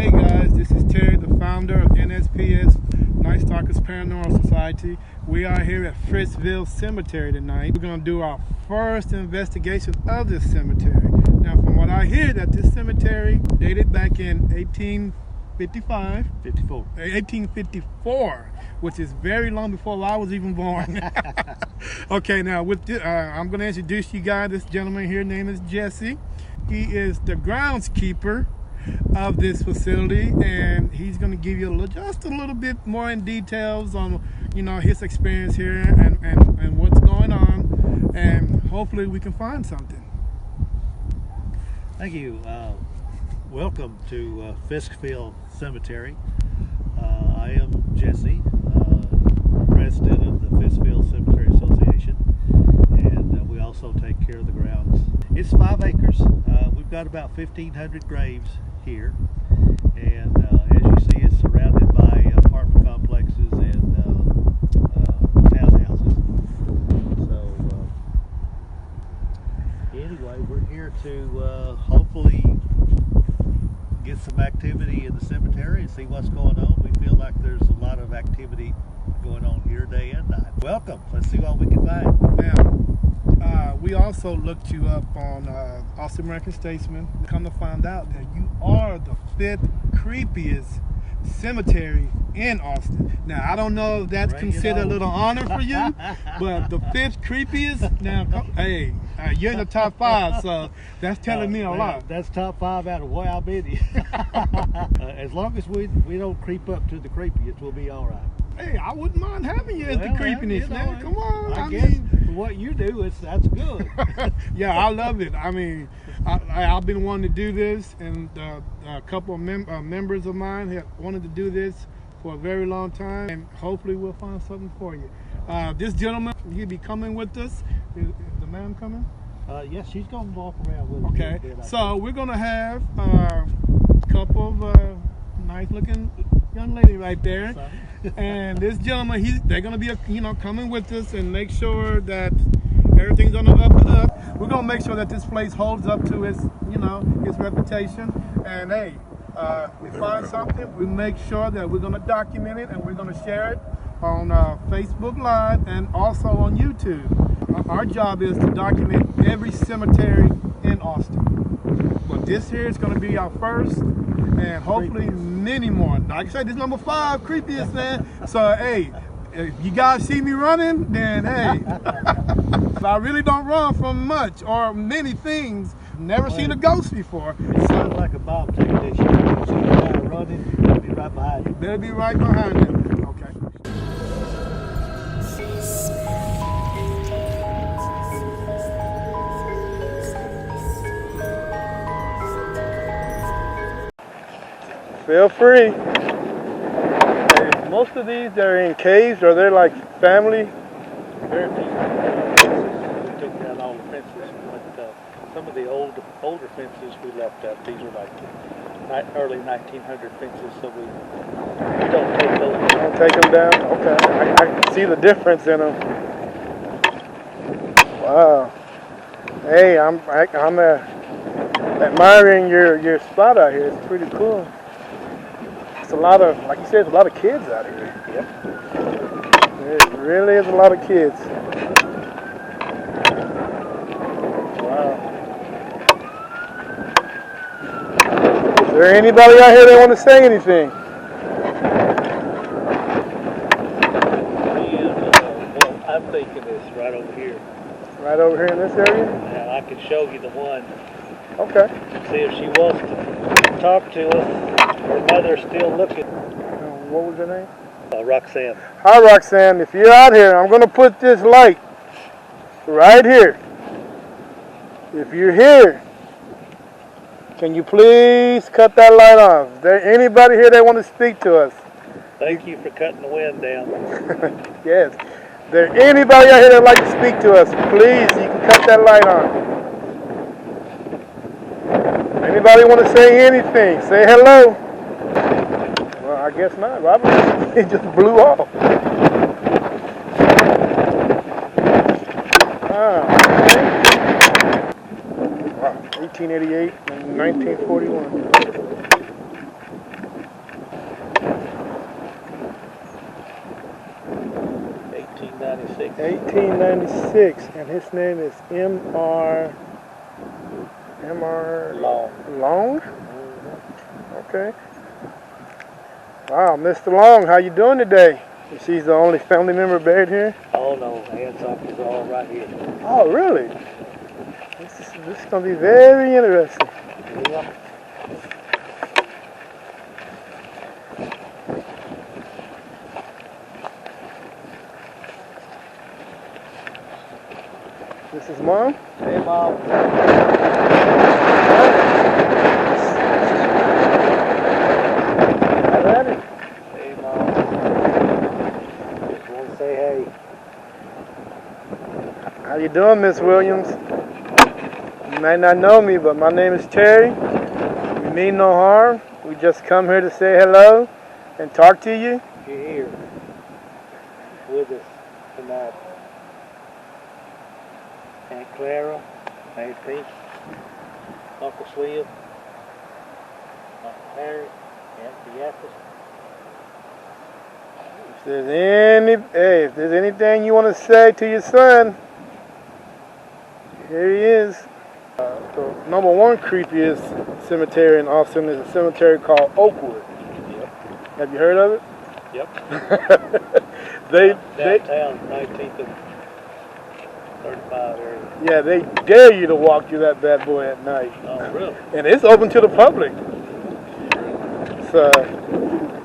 Hey guys, this is Terry, the founder of NSPS, Stalkers Paranormal Society. We are here at Fiskville Cemetery tonight. We're going to do our first investigation of this cemetery. Now, from what I hear, that this cemetery dated back in 1854, which is very long before I was even born. Okay, now with this, I'm going to introduce you guys. This gentleman here, name is Jesse. He is the groundskeeper of this facility, and he's going to give you just a little bit more in details on, his experience here and what's going on, and hopefully we can find something. Thank you. Welcome to Fiskville Cemetery. I am Jesse, president of the Fiskville Cemetery Association, and we also take care of the grounds. It's 5 acres. We've got about 1,500 graves here, and as you see, it's surrounded by apartment complexes and townhouses. So anyway, we're here to hopefully get some activity in the cemetery and see what's going on. We feel like there's a lot of activity going on here day and night. Welcome. Let's see what we can find. Now, we also looked you up on Austin American Statesman. Come to find out that you are the 5th creepiest cemetery in Austin. Now, I don't know if that's considered a little honor for you, but the 5th creepiest. Now, hey, you're in the top 5, so that's telling me a lot. That's top 5 out of how many. As long as we don't creep up to the creepiest, we'll be all right. Hey, I wouldn't mind having you as the creepiness, man. Come on. I guess what you do, that's good. Yeah, I love it. I mean, I've been wanting to do this, and a couple of members of mine have wanted to do this for a very long time, and hopefully we'll find something for you. This gentleman, he'll be coming with us. Is the ma'am coming? Yes, she's going to walk around with us. Okay, so we're going to have a couple of nice-looking young lady right there, and this gentleman, they're going to be coming with us and make sure that everything's on the up and up. We're going to make sure that this place holds up to its its reputation, and hey, we find something, we make sure that we're going to document it, and we're going to share it on Facebook Live and also on YouTube. Our job is to document every cemetery in Austin, but this here is going to be our first, and hopefully many more. Like I said, this is number 5 creepiest, man. So hey, if you guys see me running, then hey, I really don't run from much or many things. Never seen a ghost before. It sounds like a bomb technician. You see the guy running, they'll be right behind you. They'll be right behind you. Okay. Feel free. Most of these are in caves, or they're like family. Very few. We took down all the fences, but some of the older fences we left up. These are like early 1900 fences, so we don't take those down. Don't take them down? Okay. I can see the difference in them. Wow. Hey, I'm admiring your spot out here. It's pretty cool. It's a lot of, like you said, it's a lot of kids out here. Yep. It really is a lot of kids. Wow. Is there anybody out here that want to say anything? Well, I'm thinking this right over here. Right over here in this area? Now, I can show you the one. Okay. See if she wants to talk to us. Her mother's still looking. What was her name? Roxanne. Hi, Roxanne. If you're out here, I'm going to put this light right here. If you're here, can you please cut that light on? Is there anybody here that want to speak to us? Thank you for cutting the wind down. Yes. Is there anybody out here that would like to speak to us? Please, you can cut that light on. Anybody want to say anything? Say hello. Well, I guess not. Robert, he just blew off. Wow. 1888 and 1941. 1896, and his name is M.R. Long? Okay. Wow, Mr. Long, how you doing today? She's the only family member buried here? Oh no, ancestors are all right here. Oh, really? This is going to be very interesting. Yeah. This is Mom? Hey, Mom. Hey, Mom. Just want to say hey. How you doing, Miss Williams? You may not know me, but my name is Terry. We mean no harm. We just come here to say hello and talk to you. You're here with us tonight. Aunt Clara, Aunt Pete, Uncle Slim, Uncle Harry, Aunt Beatrice. If there's anything you want to say to your son, here he is. The number one creepiest cemetery in Austin is a cemetery called Oakwood. Yep. Have you heard of it? Yep. Downtown, 19th and 35 area. Yeah, they dare you to walk through that bad boy at night. Oh, really? And it's open to the public. So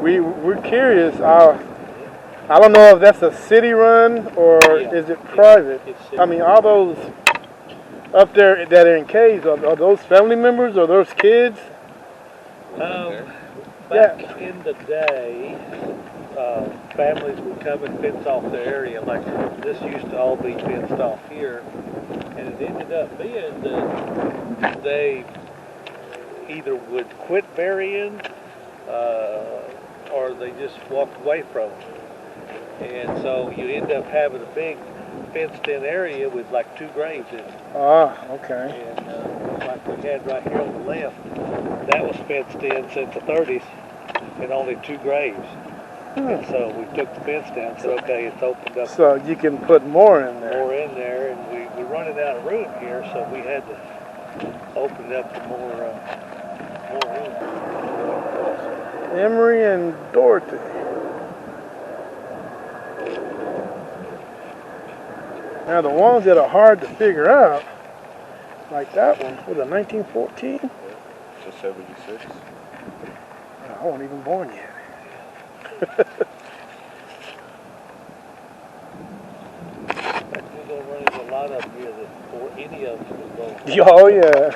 we're curious. I don't know if that's a city run or is it private. I mean, all those up there that are in caves, are those family members or those kids? Back in the day, families would come and fence off the area. Like this used to all be fenced off here, and it ended up being that they either would quit burying or they just walked away from them. And so you end up having a big fenced-in area with like 2 graves in it. Ah, okay. And like we had right here on the left, that was fenced in since the 30s, and only 2 graves. And so we took the fence down and said, okay, it's opened up. So you can put more in there. More in there, and we're running out of room here, so we had to open it up for more room. Emery and Dorothy. Now the ones that are hard to figure out, like that one, was it 1914? Just 76. I wasn't even born yet. We're going to run into a lot of them here before any of them will go. Oh yeah.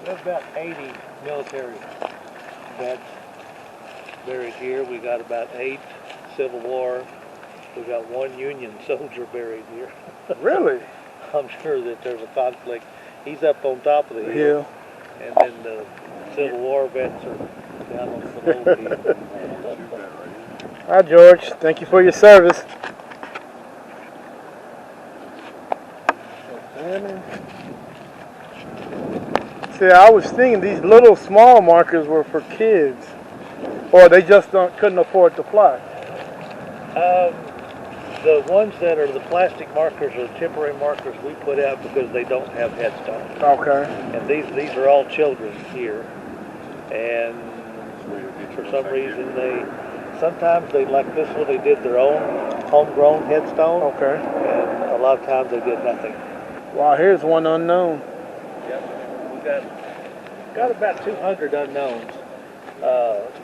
There's about 80 military vets buried here. We got about 8 Civil War. We got 1 Union soldier buried here. Really? I'm sure that there's a conflict. He's up on top of the hill, and then the Civil War vets are down on the low hill. Hi George, thank you for your service. See, I was thinking these little small markers were for kids, or they just couldn't afford to fly. The ones that are the plastic markers or temporary markers we put out because they don't have headstones. Okay. And these are all children here, and for some reason sometimes they, like this one, they did their own homegrown headstone. Okay. And a lot of times they did nothing. Wow, here's one unknown. Yep. We got about 200 unknowns.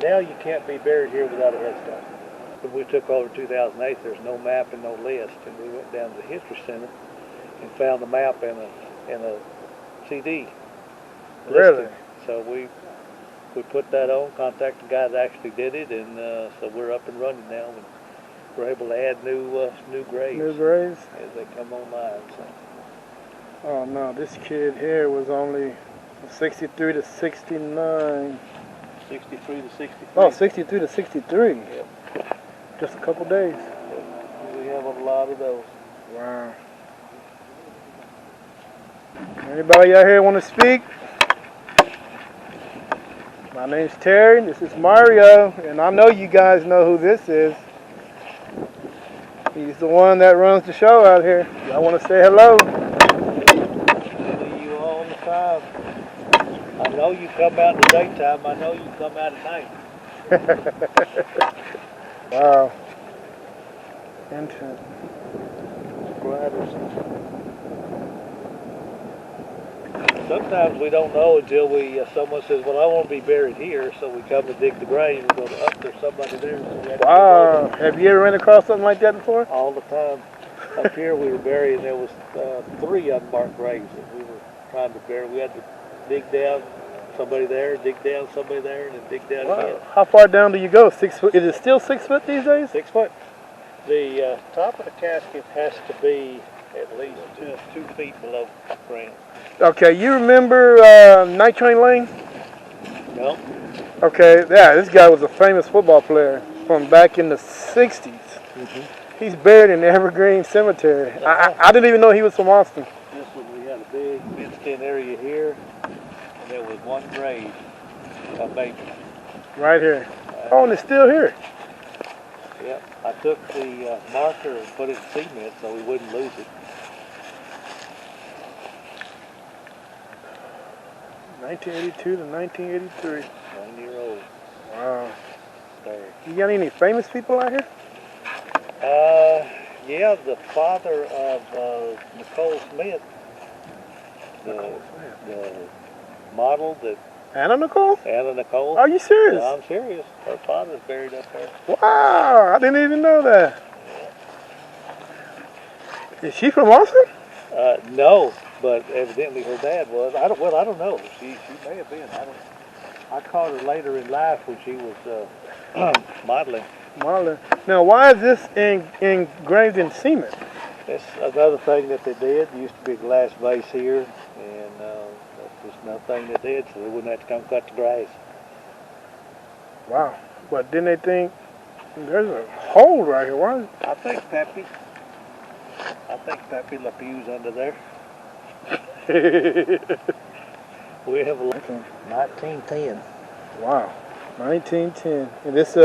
Now you can't be buried here without a headstone. When we took over 2008, there's no map and no list, and we went down to the History Center and found the map and a CD. Really? Listed. So we put that on, contacted the guy that actually did it, and so we're up and running now, and we're able to add new graves. New graves? As they come online. So. Oh no, this kid here was only 63 to 69. 63 to 63. Oh, 63 to 63. Yep. Just a couple days. We have a lot of those. Wow. Anybody out here want to speak? My name's Terry. This is Mario, and I know you guys know who this is. He's the one that runs the show out here. I want to say hello. See you all the time. I know you come out in the daytime. I know you come out at night. Wow. Interesting. Gliders. Sometimes we don't know until someone says, well, I want to be buried here, so we come and dig the grave and go, oh, there's somebody there. So we have to Wow. Have you ever run across something like that before? all the time. Up here we were buried, and there was 3 unmarked graves that we were trying to bury. We had to dig down somebody there, dig down somebody there, and then dig down again. How far down do you go? 6 foot? Is it still 6 foot these days? 6 foot. The top of the casket has to be at least 2 feet below ground. Okay, you remember Night Train Lane? No? Okay, yeah, this guy was a famous football player from back in the 60s. Mm-hmm. He's buried in the Evergreen Cemetery. I didn't even know he was from Austin. This one, we had a big fenced-in area here, and there was 1 grave, a baby. Right here. Oh, and it's still here. Yep, I took the marker and put it in cement so we wouldn't lose it. 1982 to 1983. 1-year-old. Wow. There. You got any famous people out here? Yeah, the father of Nicole Smith, the model that Anna Nicole? Anna Nicole. Are you serious? I'm serious. Her father's buried up there. Wow, I didn't even know that. Is she from Austin? No, but evidently her dad was. I don't know. She may have been. I caught her later in life when she was modeling. Modeling. Now, why is this engraved in cement? That's another thing that they did. There used to be a glass vase here, and that's just another thing they did, so they wouldn't have to come cut the grass. Wow. But didn't they think there's a hole right here? Why? I think Pepe Le Pew's under there. We have a 1910. Wow. 1910. And this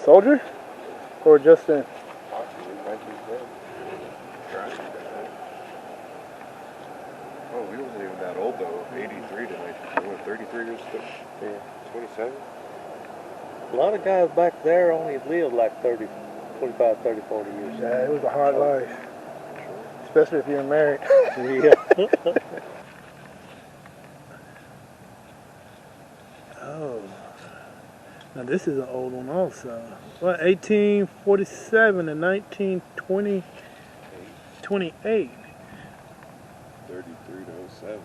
soldier? Or just a... Oh, we wasn't even that old though. 83 to 33 years. Yeah. 27. A lot of guys back there only lived like 30, 25, 30, 40 years. Yeah, it was a hard life. Especially if you're married. Yeah. Oh. Now this is an old one also. Well, 1847 and 1920, 28. 33 to 07.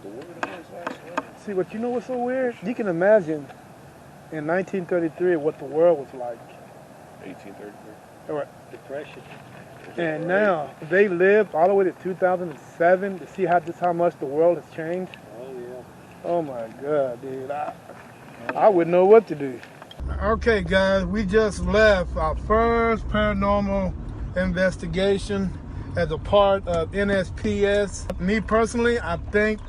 The woman always last one. See, what you know what's so weird? You can imagine in 1933 what the world was like. 1833. All right. Depression. And now they lived all the way to 2007 to see how much the world has changed. Oh yeah. Oh my God, dude! I wouldn't know what to do. Okay, guys, we just left our first paranormal investigation as a part of NSPS. Me personally, I think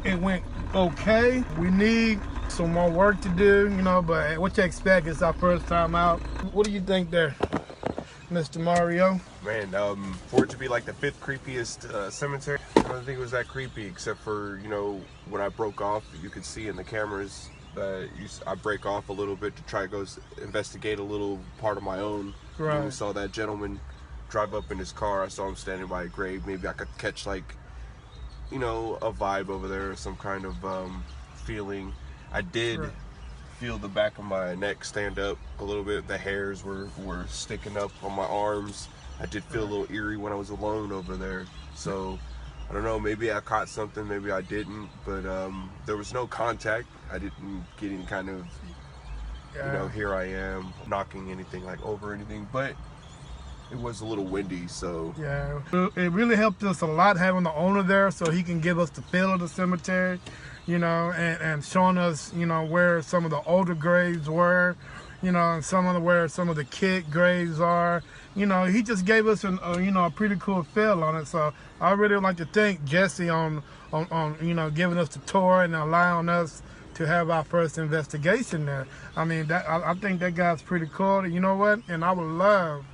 it went okay. We need some more work to do, you know, but what you expect? It's our first time out. What do you think there, Mr. Mario? Man, for it to be like the 5th creepiest cemetery, I don't think it was that creepy, except for, you know, when I broke off, you could see in the cameras that I break off a little bit to try to go investigate a little part of my own. Right. When we saw that gentleman drive up in his car, I saw him standing by a grave. Maybe I could catch, like, you know, a vibe over there, or some kind of feeling. I did feel the back of my neck stand up a little bit. The hairs were sticking up on my arms. I did feel a little eerie when I was alone over there. So, I don't know, maybe I caught something, maybe I didn't, but there was no contact. I didn't get any kind of, you know, here I am, knocking anything like over anything, but it was a little windy, so. Yeah, it really helped us a lot having the owner there so he can give us the feel of the cemetery, you know, and showing us, you know, where some of the older graves were, you know, and where some of the kid graves are. You know, he just gave us you know, a pretty cool feel on it. So I really would like to thank Jesse on you know, giving us the tour and allowing us to have our first investigation there. I mean, I think that guy's pretty cool. You know what? And I would love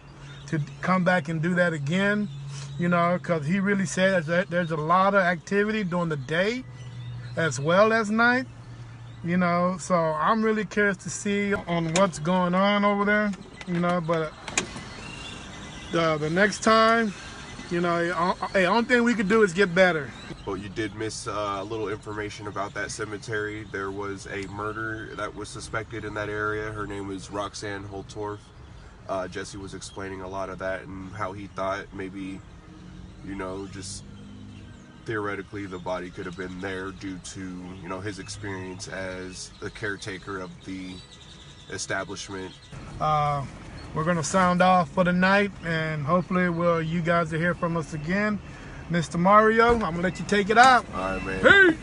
to come back and do that again, you know, because he really said that there's a lot of activity during the day as well as night, you know. So I'm really curious to see on what's going on over there, you know. But the next time, you know, the only thing we could do is get better. Well, you did miss a little information about that cemetery. There was a murder that was suspected in that area. Her name was Roxanne Holtorf. Jesse was explaining a lot of that and how he thought maybe, you know, just theoretically the body could have been there due to, you know, his experience as the caretaker of the establishment. We're gonna sound off for the night, and hopefully you guys will hear from us again. Mr. Mario, I'm gonna let you take it out. All right, man. Peace!